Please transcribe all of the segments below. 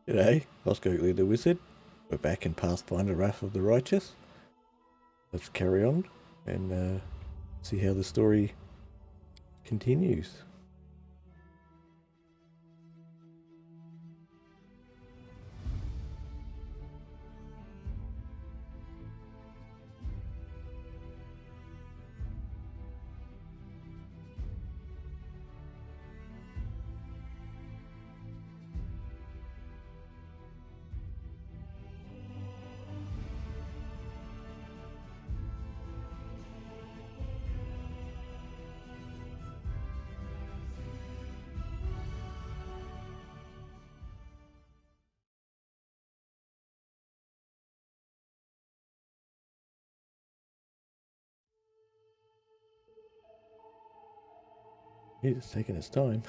G'day, Oakely the Wizard. We're back in Pathfinder Wrath of the Righteous. Let's carry on and see how the story continues. He's just taking his time.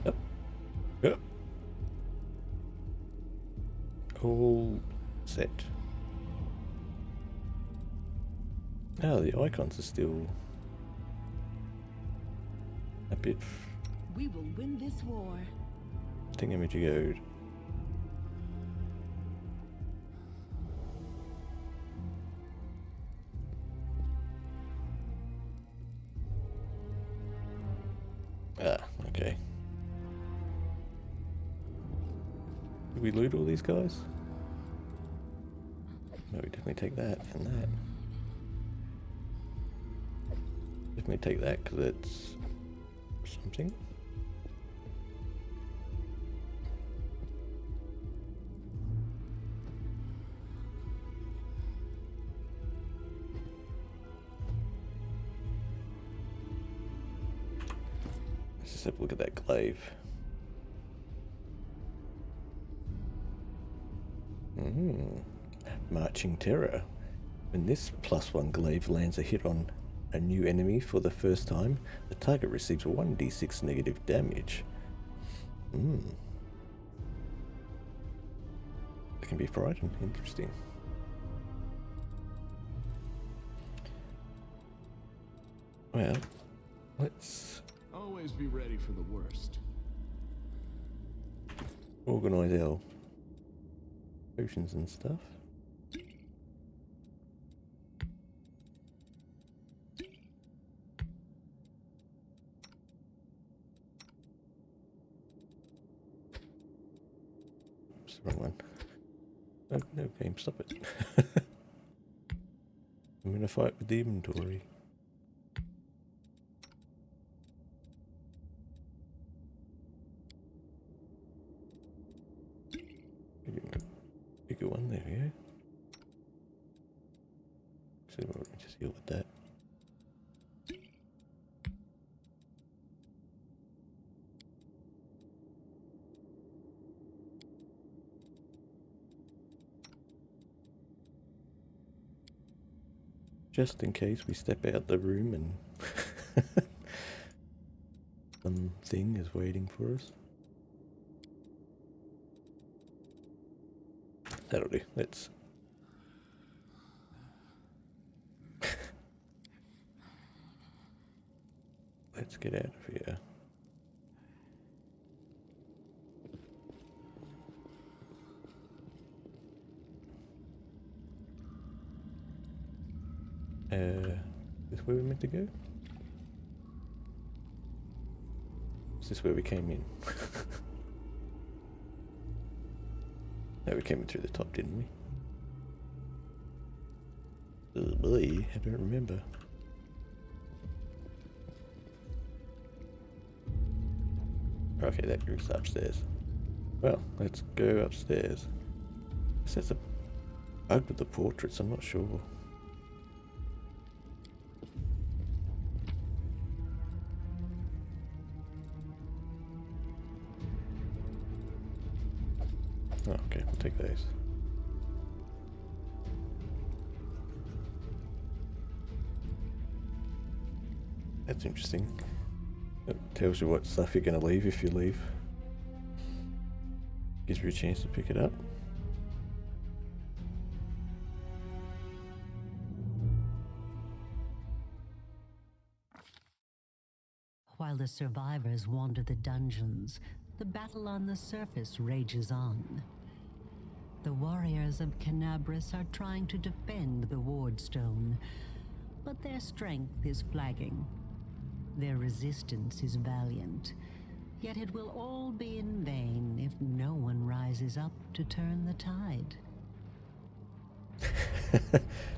Yep. Yep. All set. Oh, the icons are still a bit We will win this war. thingamajiggoed. Ah, okay. Did we loot all these guys? No, we definitely take that and that. Definitely take that because it's something. Let's just have a look at that glaive. Marching Terror. When this +1 glaive lands a hit on a new enemy for the first time, the target receives 1d6 negative damage. That can be frightening. Interesting. Well, let's Always be ready for the worst. organise our potions and stuff. Oops, wrong one. No game, stop it. I'm in a fight with the inventory. Bigger one, there we go. So let me just deal with that. Just in case we step out the room and something is waiting for us. That'll do. Let's get out of here. Is this where we're meant to go? Is this where we came in? No, we came in through the top, didn't we? Oh boy, I don't remember. Okay, that room's upstairs. Well, let's go upstairs. This has a bug with the portraits, I'm not sure. Oh, okay, we'll take those. That's interesting. It tells you what stuff you're going to leave if you leave. Gives you a chance to pick it up. While the survivors wander the dungeons, the battle on the surface rages on. The warriors of Canabras are trying to defend the wardstone, but their strength is flagging. Their resistance is valiant, yet it will all be in vain if no one rises up to turn the tide.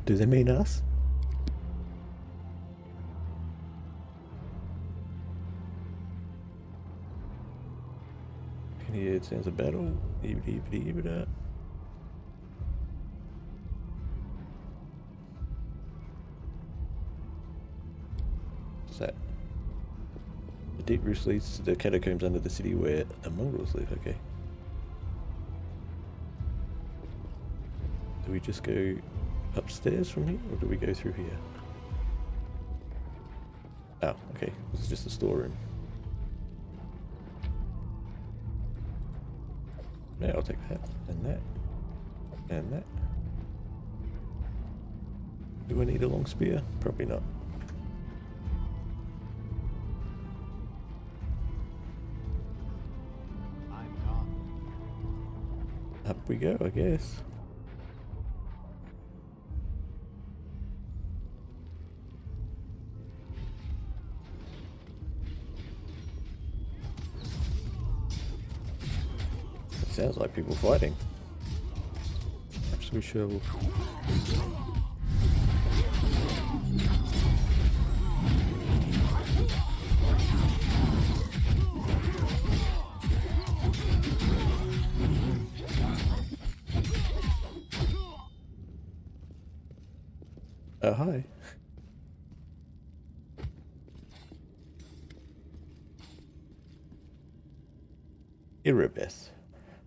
Do they mean us? Can hear it sounds of battle. Ibida. What's that? The deep roof leads to the catacombs under the city where the mongrels live. Okay. Do we just go upstairs from here, or do we go through here? Oh, okay. This is just a storeroom. Yeah, I'll take that, and that, and that. Do I need a long spear? Probably not. I'm gone. Up we go, I guess. Sounds like people fighting. Perhaps we shall. Oh, hi. Erebeth.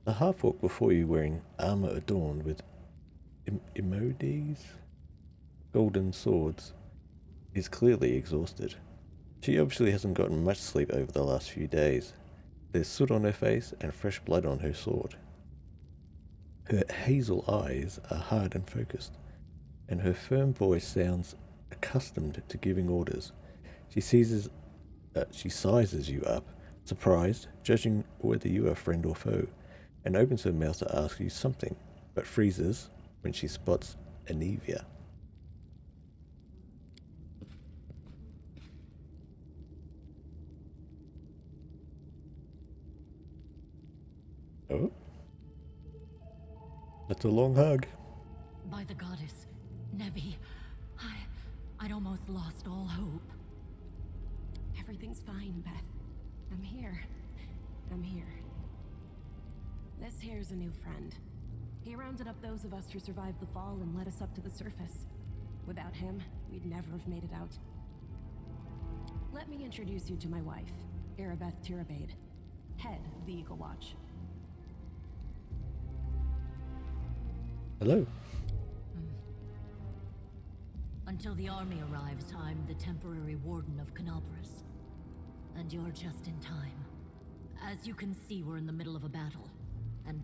The half-orc before you wearing armor adorned with emodies, golden swords, is clearly exhausted. She obviously hasn't gotten much sleep over the last few days. There's soot on her face and fresh blood on her sword. Her hazel eyes are hard and focused, and her firm voice sounds accustomed to giving orders. She sizes you up, surprised, judging whether you are friend or foe, and opens her mouth to ask you something, but freezes when she spots Anivia. Oh. That's a long hug. By the goddess, Nebi, I'd almost lost all hope. Everything's fine, Beth. I'm here. This here's a new friend. He rounded up those of us who survived the fall and led us up to the surface. Without him, we'd never have made it out. Let me introduce you to my wife, Erebeth Tirabade, head of the Eagle Watch. Hello. Until the army arrives, I'm the temporary warden of Canabras. And you're just in time. As you can see, we're in the middle of a battle. And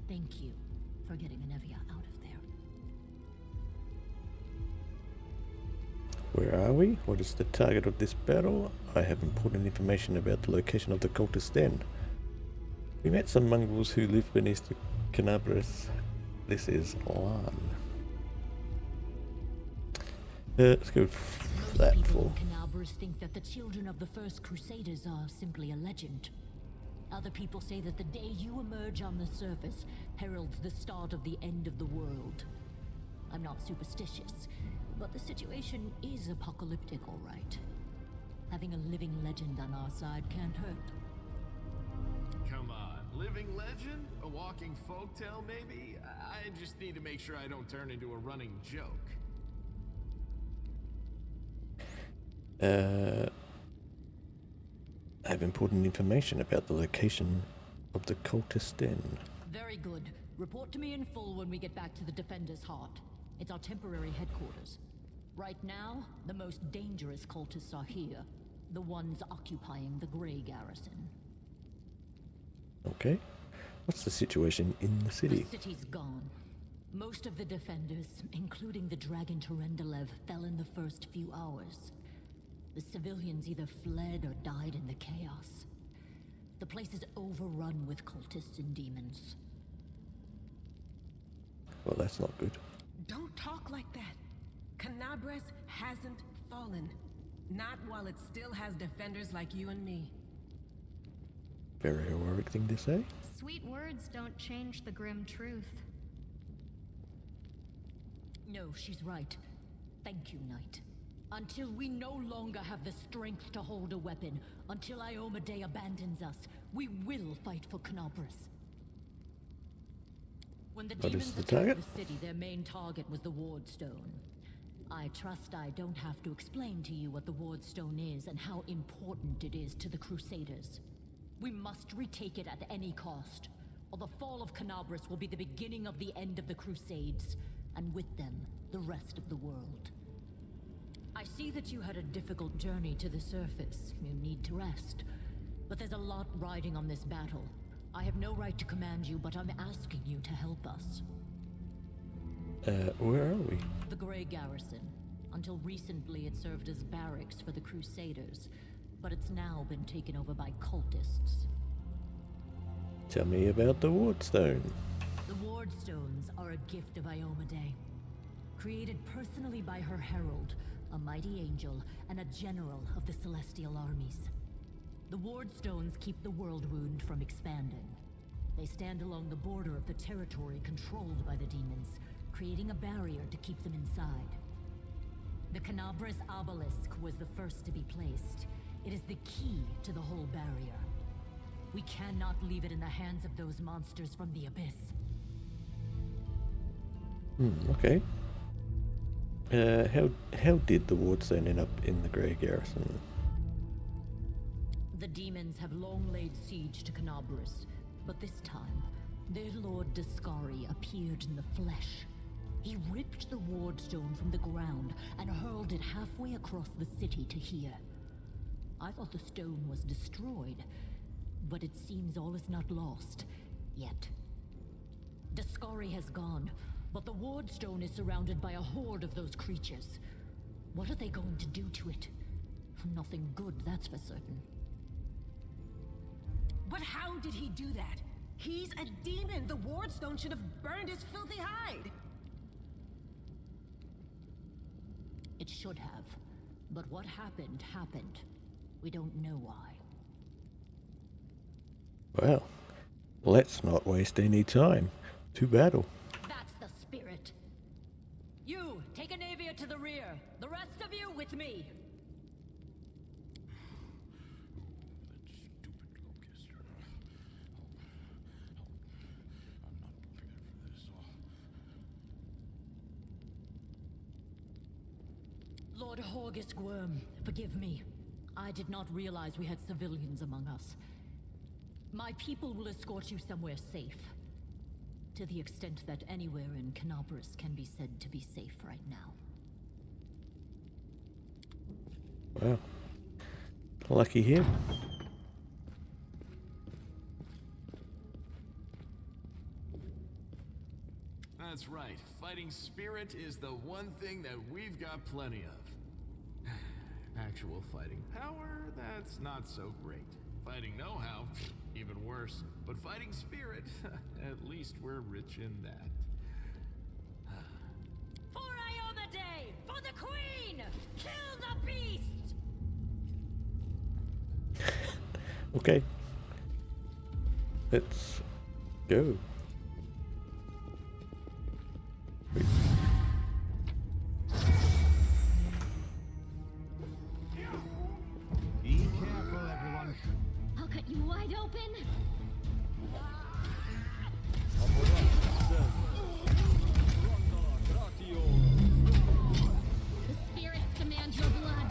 thank you for getting Anivia out of there. Where are we? What is the target of this battle? I have important information about the location of the cultist den. We met some mongrels who live beneath the Canabras. This is Lan. Let's go that Most people for. in Canabras think that the children of the first Crusaders are simply a legend. Other people say that the day you emerge on the surface heralds the start of the end of the world. I'm not superstitious, but the situation is apocalyptic, all right. Having a living legend on our side can't hurt. Come on, living legend? A walking folktale, maybe? I just need to make sure I don't turn into a running joke. I have important information about the location of the cultist den. Very good. Report to me in full when we get back to the Defender's Heart. It's our temporary headquarters. Right now, the most dangerous cultists are here. The ones occupying the Grey Garrison. Okay. What's the situation in the city? The city's gone. Most of the defenders, including the Dragon Terendelev, fell in the first few hours. The civilians either fled or died in the chaos. The place is overrun with cultists and demons. Well, that's not good. Don't talk like that. Canabres hasn't fallen. Not while it still has defenders like you and me. Very heroic thing to say. Sweet words don't change the grim truth. No, she's right. Thank you, Knight. Until we no longer have the strength to hold a weapon, until Iomedae abandons us, we will fight for Canabres. When the What is demons the attacked target? the city, their main target was the Ward Stone. I trust I don't have to explain to you what the Ward Stone is and how important it is to the Crusaders. We must retake it at any cost, or the fall of Canabres will be the beginning of the end of the Crusades, and with them, the rest of the world. I see that you had a difficult journey to the surface. You need to rest. But there's a lot riding on this battle. I have no right to command you, but I'm asking you to help us. Where are we? The Grey Garrison. Until recently, it served as barracks for the Crusaders, but it's now been taken over by cultists. Tell me about the Wardstone. The Ward Stones are a gift of Iomedae. Created personally by her herald, a mighty angel, and a general of the Celestial armies. The Ward Stones keep the World Wound from expanding. They stand along the border of the territory controlled by the demons, creating a barrier to keep them inside. The Canabres Obelisk was the first to be placed. It is the key to the whole barrier. We cannot leave it in the hands of those monsters from the abyss. Okay. How did the Wardstone end up in the Grey Garrison? The demons have long laid siege to Canabres, but this time, their Lord Dascari appeared in the flesh. He ripped the Wardstone from the ground and hurled it halfway across the city to here. I thought the stone was destroyed, but it seems all is not lost, yet. Dascari has gone, but the Wardstone is surrounded by a horde of those creatures. What are they going to do to it? Nothing good, that's for certain. But how did he do that? He's a demon. The Wardstone should have burned his filthy hide. It should have. But what happened, happened. We don't know why. Well, let's not waste any time. To battle. That's the spirit. You, take Anavia to the rear. The rest of you with me. That stupid locust. I'm not prepared for this. Lord Horgus Gwyrm, forgive me. I did not realize we had civilians among us. My people will escort you somewhere safe. To the extent that anywhere in Canabres can be said to be safe right now. Wow. Lucky him. That's right. Fighting spirit is the one thing that we've got plenty of. Actual fighting power, that's not so great. Fighting know-how, even worse. But fighting spirit, at least we're rich in that. For Iomedae! For the Queen! Kill the beast! Okay. Let's go. Wait. Be careful, everyone. I'll cut you wide open. The spirits demand your blood.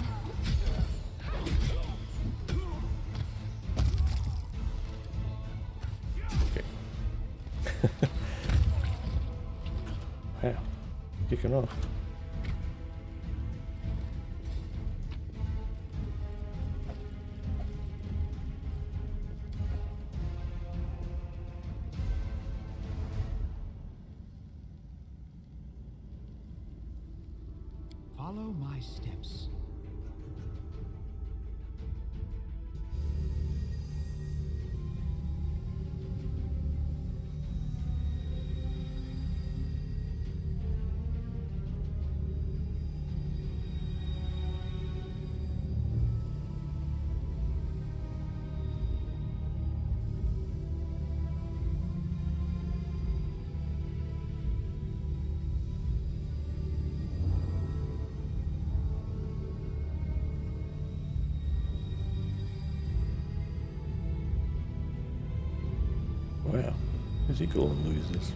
Okay. Wow. Kicking off. Follow my steps. Wow, who's he calling losers?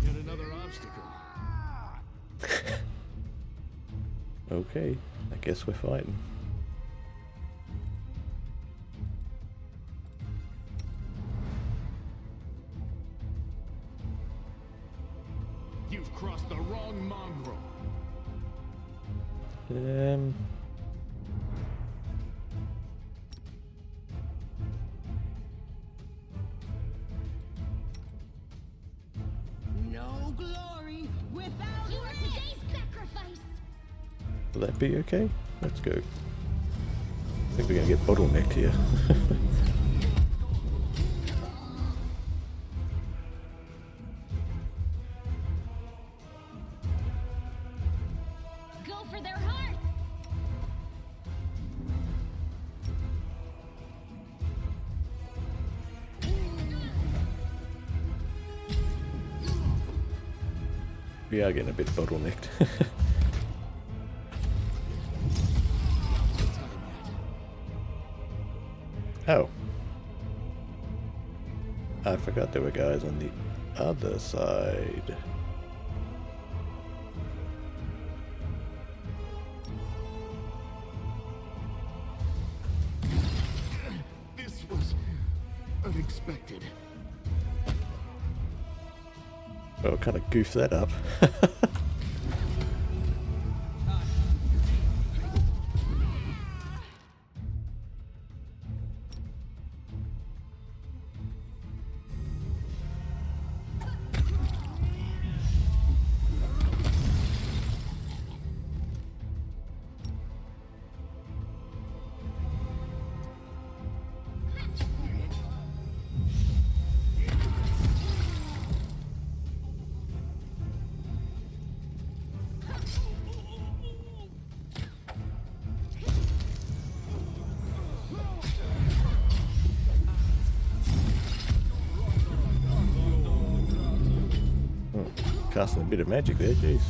Yet another obstacle. Okay, I guess we're fighting. You've crossed the wrong mongrel. No glory without You are today's sacrifice! Will that be okay? Let's go. I think we're gonna get bottlenecked here. Go for their hearts! We are getting a bit bottlenecked. Oh. I forgot there were guys on the other side. This was unexpected. Oh, kind of goofed that up. Casting a bit of magic there, jeez.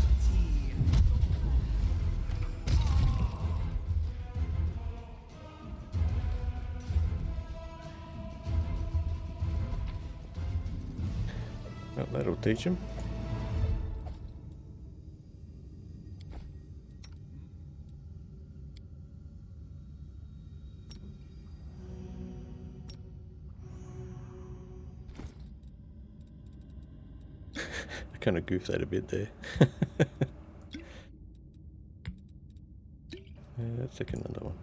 Well, that'll teach him. I kind of goofed that a bit there. Let's take another one.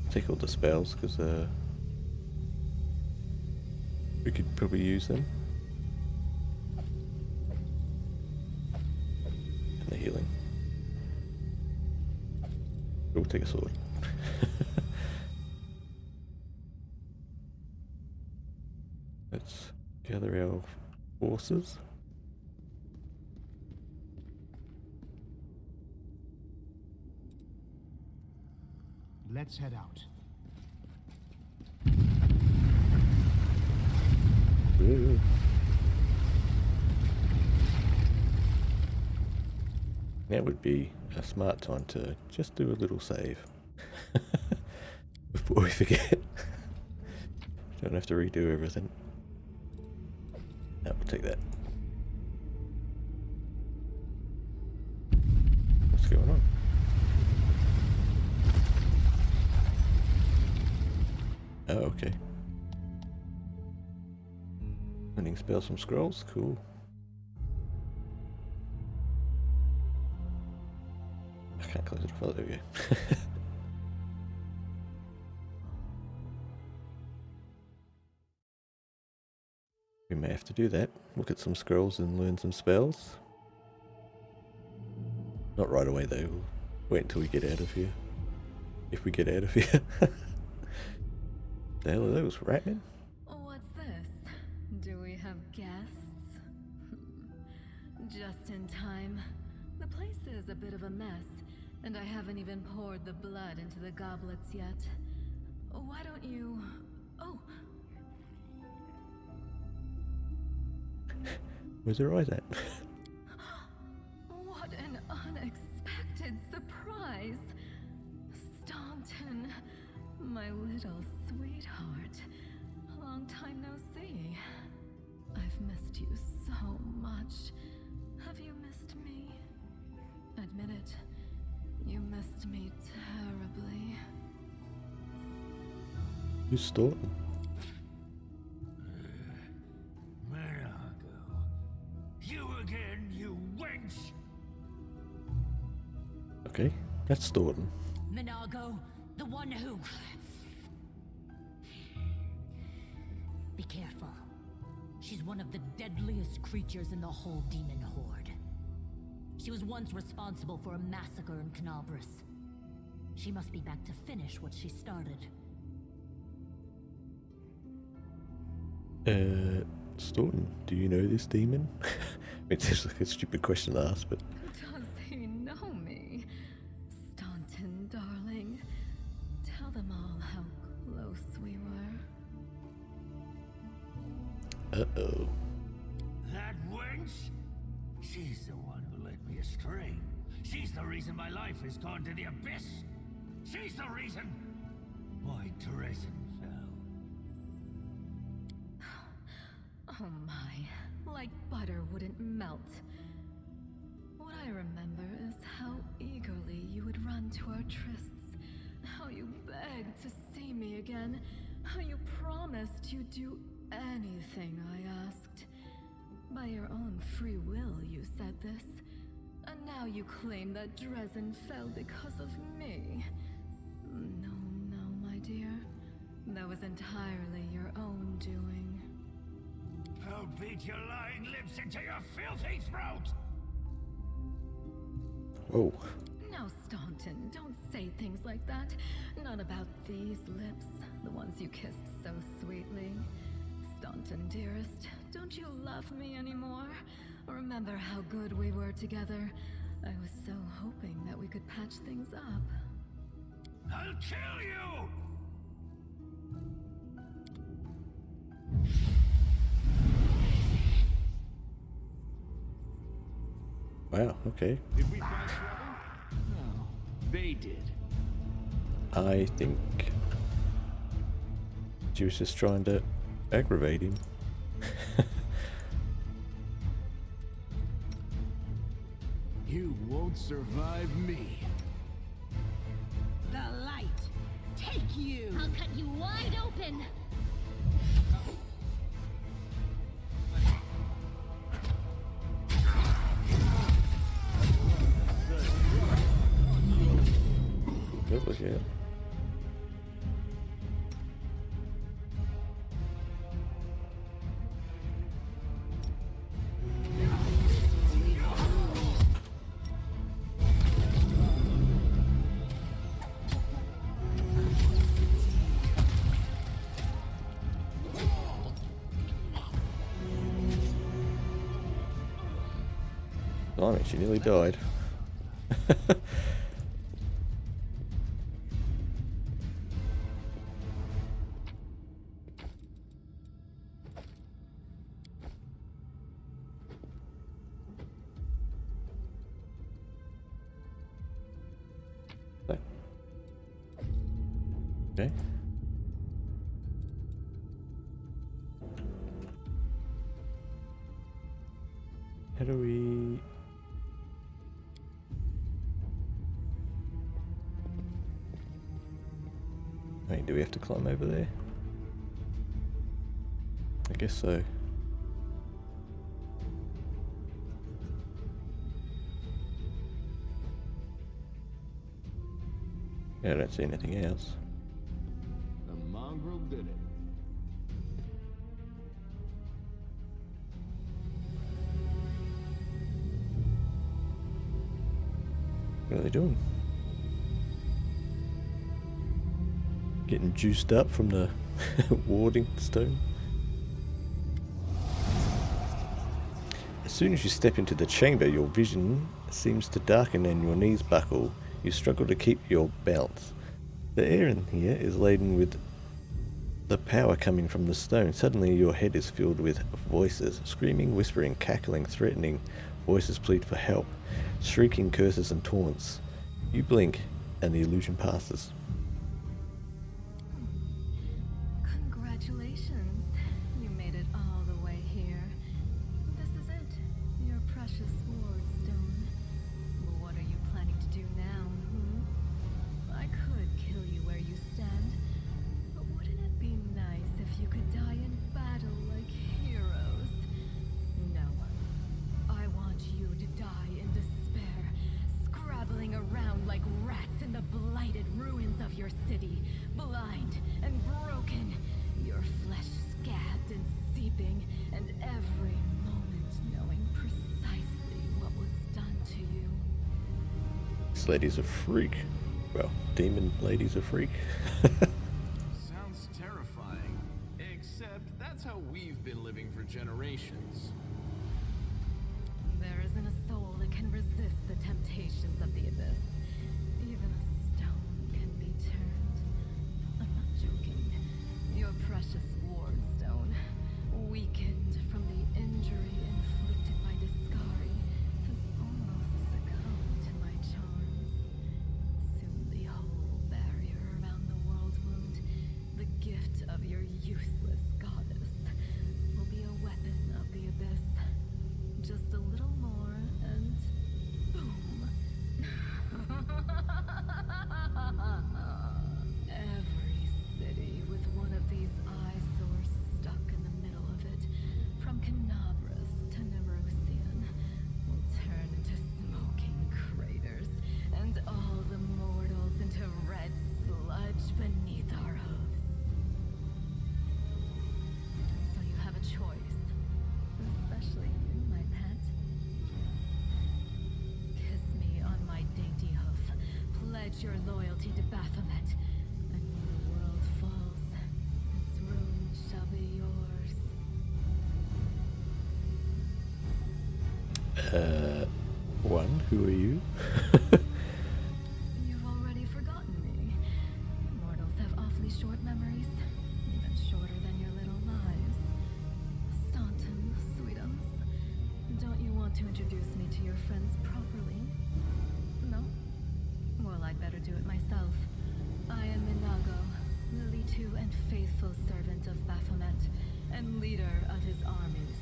Take all the spells because we could probably use them. And the healing. We'll take a sword. Let's gather our forces. Let's head out. Ooh. That would be a smart time to just do a little save before we forget. Don't have to redo everything. No, we'll take that. What's going on? Oh, okay. Learning spells from scrolls, cool. I can't close it off. Oh, there we go. We may have to do that. Look at some scrolls and learn some spells. Not right away though. We'll wait until we get out of here. If we get out of here. The hell are those, ratmen? What's this? Just in time. The place is a bit of a mess, and I haven't even poured the blood into the goblets yet. Why don't you... Oh, Where's her eyes at? what an unexpected surprise! Staunton, my little sweetheart. Long time no see. I've missed you so much. Have you missed me? Admit it. You missed me terribly. Who's Staunton? You again, you wench! Okay, that's Staunton. Minago, the one who... Be careful. She's one of the deadliest creatures in the whole demon horde. She was once responsible for a massacre in Canabris. She must be back to finish what she started. Staunton, do you know this demon? It's just like a stupid question to ask, but... Does he know me? Staunton, darling. Tell them all how close we were. Uh-oh. That wench? She's the one who led me astray. She's the reason my life has gone to the abyss. She's the reason why Dresden fell. Oh my, like butter wouldn't melt. What I remember is how eagerly you would run to our trysts, how you begged to see me again, how you promised you'd do anything I asked. By your own free will, you said this. And now you claim that Dresden fell because of me. No, no, my dear. That was entirely your own doing. I'll beat your lying lips into your filthy throat! Oh. Now, Staunton, don't say things like that. Not about these lips, the ones you kissed so sweetly. Staunton, dearest, don't you love me anymore? Remember how good we were together? I was so hoping that we could patch things up. I'll kill you! Wow, okay. Did we find trouble? No, they did. I think she was just trying to aggravate him. You won't survive me. The light, take you! I'll cut you wide open. Good look at it. Blimey, she nearly died. Okay. How do we... Wait, do we have to climb over there? I guess so. Yeah, I don't see anything else. The mongrel did it. What are they doing? Getting juiced up from the warding stone. soon as you step into the chamber, your vision seems to darken and your knees buckle. You struggle to keep your balance. The air in here is laden with the power coming from the stone. Suddenly your head is filled with voices, screaming, whispering, cackling, threatening. Voices plead for help, shrieking curses and taunts. You blink and the illusion passes. Congratulations. You made it all the way here. This is it. Your precious wardstone. What are you planning to do now, I could kill you where you stand, but wouldn't it be nice if you could die in battle like heroes? No. I want you to die in despair, scrabbling around like rats in the blighted ruins of your city, blind and broken, your flesh scabbed and seeping, and every moment knowing precisely what was done to you. This lady's a freak. Well, demon lady's a freak. Sounds terrifying. Except that's how we've been living for generations. There isn't a soul that can resist the temptations of the abyss. Even a stone can be turned. I'm not joking. Your precious wardstone, weakened from the injury inflicted by Discari, has almost succumbed to my charms. Soon the whole barrier around the world wound, the gift of your useless goddess, will be a weapon of the abyss. Just a little more, and boom. Every city with one of these eyesores stuck in the middle of it, from Canabras to Nerusian, will turn into smoking craters, and all the mortals into red sludge beneath our hooves. So you have a choice. Especially you, my pet. Kiss me on my dainty hoof. Pledge your loyalty to Baphomet. And when the world falls, its ruin shall be yours. Who are you? You've already forgotten me. Mortals have awfully short memories. Even shorter than your little lives. Staunton, sweetums. Don't you want to introduce me to your friends properly? No? Well, I'd better do it myself. I am Minago, Lilitu and faithful servant of Baphomet, and leader of his armies.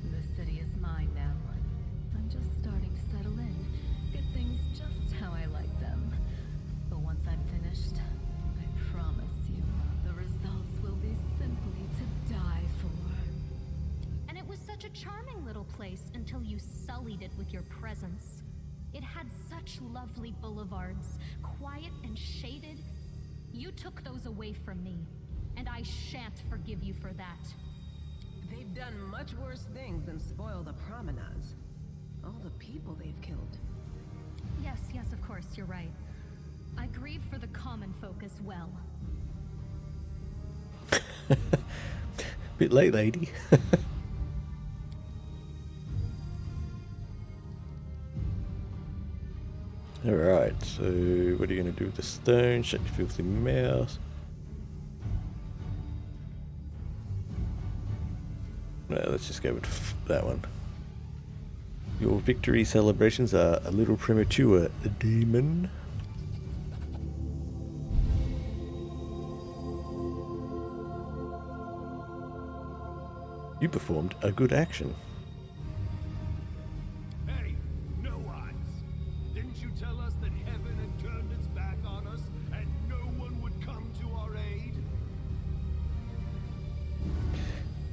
The city is mine now. I'm just starting to settle in, get things just how I like them. But once I'm finished, I promise you, the results will be simply to die for. And it was such a charming little place until you sullied it with your presence. It had such lovely boulevards, quiet and shaded. You took those away from me, and I shan't forgive you for that. They've done much worse things than spoil the promenades. All the people they've killed. Yes, of course, you're right. I grieve for the common folk as well. Bit late, lady. Alright, so what are you going to do with the stone? Shut your filthy mouth. No, let's just go with that one. Your victory celebrations are a little premature, demon. You performed a good action. Hey, no eyes! Didn't you tell us that heaven had turned its back on us and no one would come to our aid?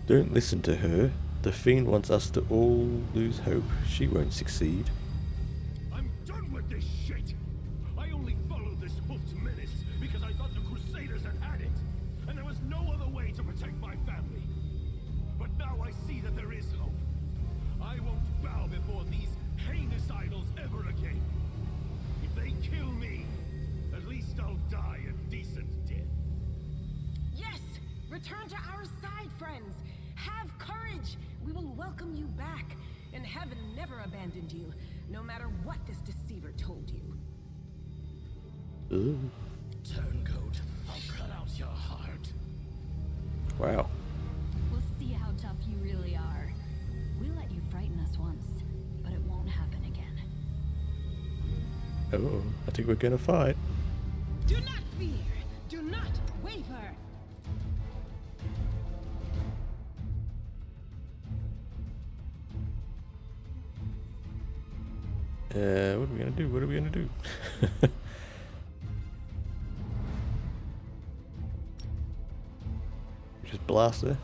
Don't listen to her. The fiend wants us to all lose hope. She won't succeed. I'm done with this shit! I only followed this hoofed menace because I thought the Crusaders had it, and there was no other way to protect my family. But now I see that there is hope. I won't bow before these heinous idols ever again. If they kill me, at least I'll die a decent death. Yes! Return to our side, friends! Have courage! We will welcome you back. And heaven never abandoned you, no matter what this deceiver told you. Ooh. Turncoat, I'll cut out your heart. Wow. We'll see how tough you really are. We let you frighten us once, but it won't happen again. Oh, I think we're gonna fight. Do not fear! Do not waver! What are we gonna do? What are we gonna do? Just blast her.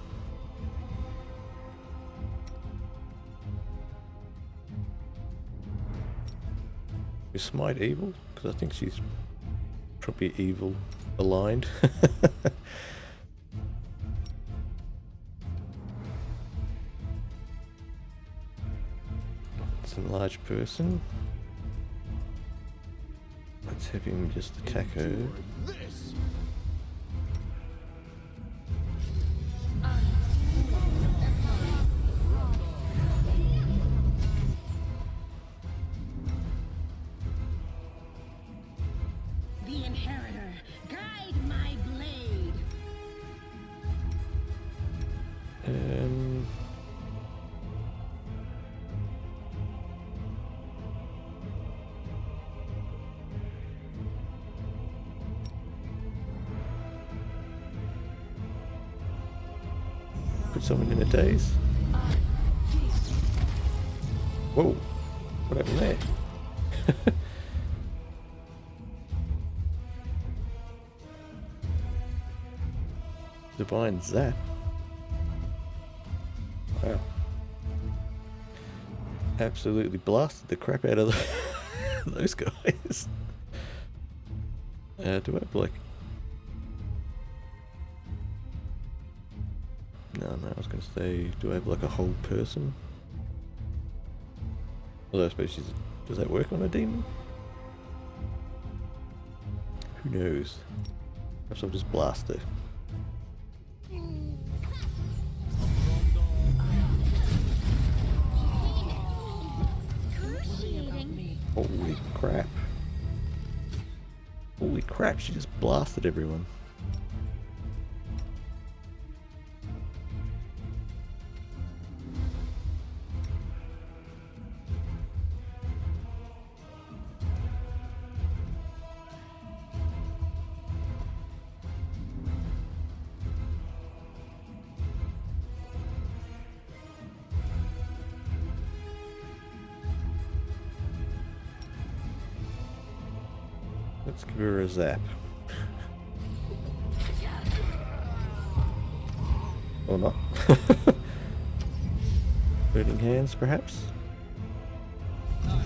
We smite evil? Because I think she's probably evil aligned. It's a large person. Let's have him just attack her. This! The Inheritor, guide my blade! Put someone in a daze. Whoa, what happened there? Divine Zap. Wow. Absolutely blasted the crap out of those guys. Do I have like... No, I was going to say, do I have like a whole person? Although I suppose she's... Does that work on a demon? Who knows? Perhaps I'll just blast her. Holy crap. Holy crap, she just blasted everyone. Let's give her a zap. Or not. Burning hands, perhaps? That's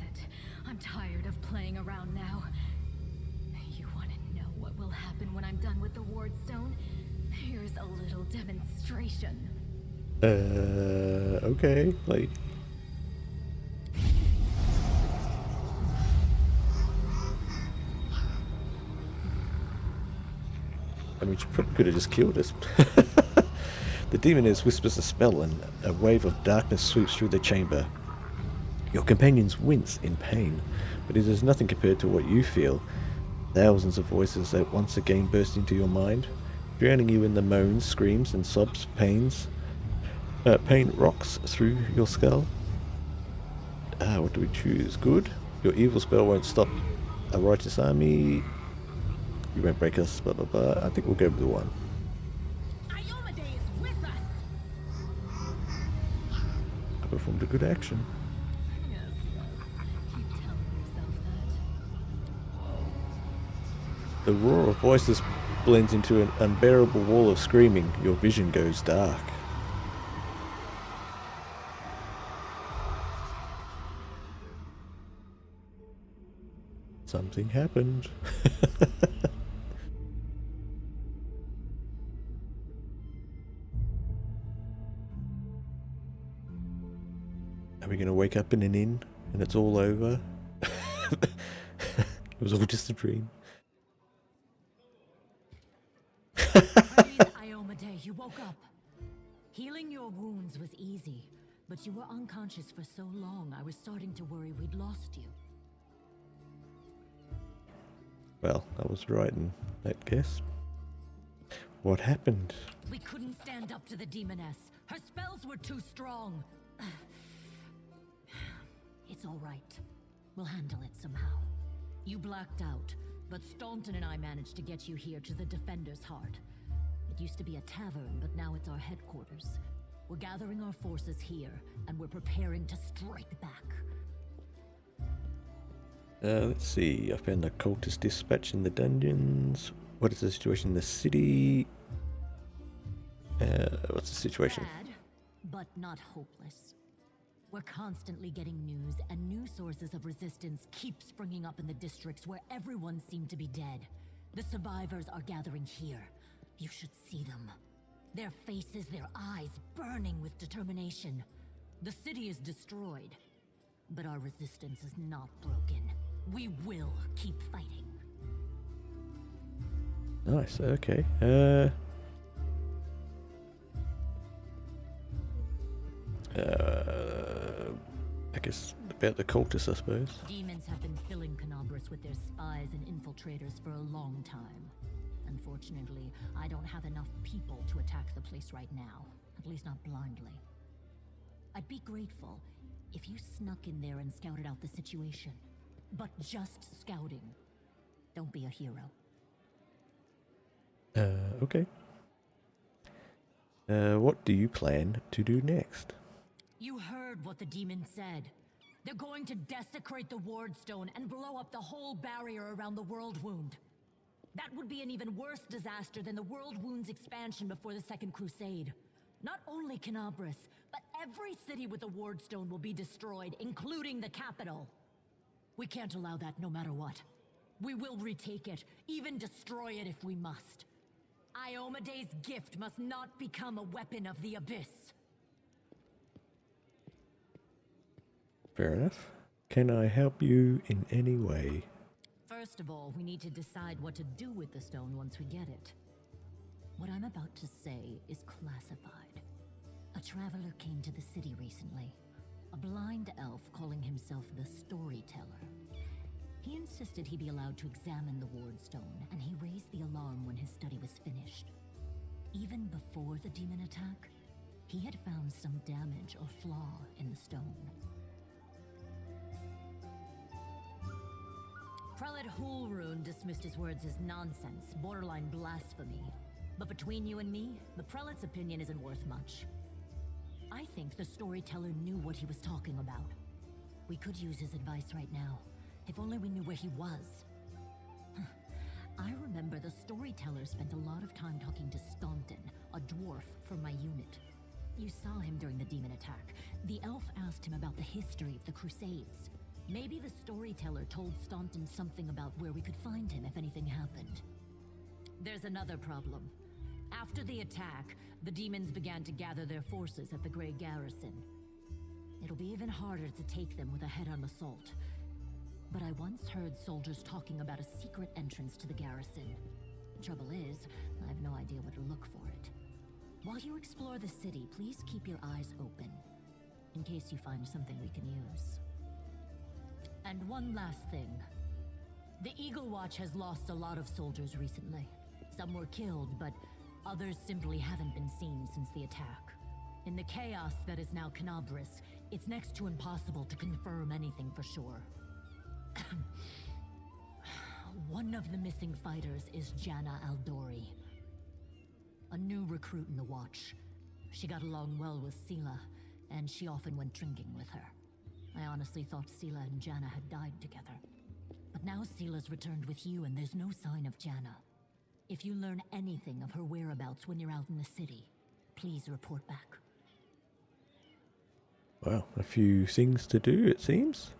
it. I'm tired of playing around now. You want to know what will happen when I'm done with the ward stone? Here's a little demonstration. Okay, like... I mean, she probably could have just killed us. The demoness whispers a spell and a wave of darkness sweeps through the chamber. Your companions wince in pain, but it is nothing compared to what you feel. Thousands of voices that once again burst into your mind, drowning you in the moans, screams, and sobs. Pain rocks through your skull. What do we choose? Good. Your evil spell won't stop a righteous army. You won't break us, blah blah blah. I think we'll go with the one. Iomade is with us! I performed a good action. Yes. Keep telling yourself that. The roar of voices blends into an unbearable wall of screaming. Your vision goes dark. Something happened. Are we going to wake up in an inn and it's all over? It was all just a dream. Praise Iomade, you woke up. Healing your wounds was easy, but you were unconscious for so long, I was starting to worry we'd lost you. Well, I was right in that guess. What happened? We couldn't stand up to the demoness. Her spells were too strong. It's all right. We'll handle it somehow. You blacked out, but Staunton and I managed to get you here to the Defender's Heart. It used to be a tavern, but now it's our headquarters. We're gathering our forces here, and we're preparing to strike back. Let's see. I found a cultist dispatch in the dungeons. What is the situation in the city? What's the situation? Bad, but not hopeless. We're constantly getting news, and new sources of resistance keep springing up in the districts where everyone seemed to be dead. The survivors are gathering here. You should see them. Their faces, their eyes burning with determination. The city is destroyed, but our resistance is not broken. We will keep fighting. Nice, okay. I guess about the cultists, I suppose. Demons have been filling Canabras with their spies and infiltrators for a long time. Unfortunately, I don't have enough people to attack the place right now. At least not blindly. I'd be grateful if you snuck in there and scouted out the situation. But just scouting. Don't be a hero. Okay. What do you plan to do next? You heard what the demon said. They're going to desecrate the Wardstone and blow up the whole barrier around the World Wound. That would be an even worse disaster than the World Wound's expansion before the Second Crusade. Not only Canabras, but every city with a Wardstone will be destroyed, including the capital. We can't allow that no matter what. We will retake it, even destroy it if we must. Iomede's gift must not become a weapon of the Abyss. Fair enough. Can I help you in any way? First of all, we need to decide what to do with the stone once we get it. What I'm about to say is classified. A traveler came to the city recently. A blind elf calling himself the Storyteller. He insisted he be allowed to examine the Wardstone, and he raised the alarm when his study was finished. Even before the demon attack, he had found some damage or flaw in the stone. Prelate Hulrune dismissed his words as nonsense, borderline blasphemy. But between you and me, the prelate's opinion isn't worth much. I think the Storyteller knew what he was talking about. We could use his advice right now, if only we knew where he was. I remember the Storyteller spent a lot of time talking to Staunton, a dwarf from my unit. You saw him during the demon attack. The elf asked him about the history of the Crusades. Maybe the Storyteller told Staunton something about where we could find him if anything happened. There's another problem. After the attack, the demons began to gather their forces at the Grey Garrison. It'll be even harder to take them with a head-on assault. But I once heard soldiers talking about a secret entrance to the garrison. Trouble is, I have no idea where to look for it. While you explore the city, please keep your eyes open, in case you find something we can use. And one last thing. The Eagle Watch has lost a lot of soldiers recently. Some were killed, but others simply haven't been seen since the attack. In the chaos that is now Canabras, it's next to impossible to confirm anything for sure. One of the missing fighters is Janna Aldori, a new recruit in the Watch. She got along well with Sela, and she often went drinking with her. I honestly thought Sela and Janna had died together. But now Sela's returned with you, and there's no sign of Janna. If you learn anything of her whereabouts when you're out in the city, please report back. Well, a few things to do, it seems.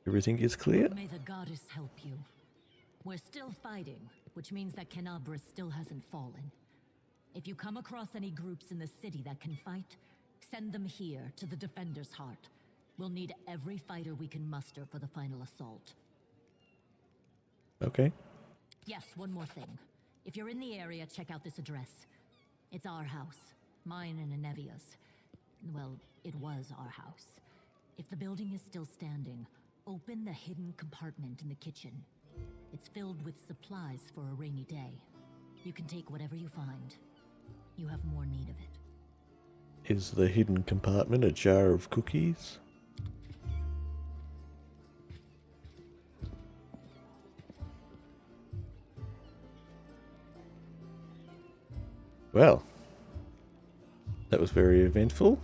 Everything is clear. May the goddess help you. We're still fighting, which means that Canabras still hasn't fallen. If you come across any groups in the city that can fight, send them here to the Defender's Heart. We'll need every fighter we can muster for the final assault. Okay. Yes, one more thing. If you're in the area, check out this address. It's our house. Mine and Inevia's. Well, it was our house. If the building is still standing, open the hidden compartment in the kitchen. It's filled with supplies for a rainy day. You can take whatever you find. You have more need of it. Is the hidden compartment a jar of cookies? Well, that was very eventful.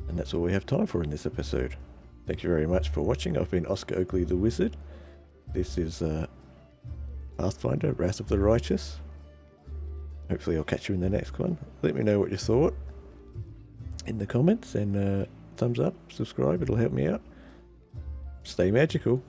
And that's all we have time for in this episode. Thank you very much for watching. I've been Oscar Oakely the Wizard. This is Pathfinder Wrath of the Righteous. Hopefully I'll catch you in the next one. Let me know what you thought in the comments, and thumbs up, subscribe, it'll help me out. Stay magical.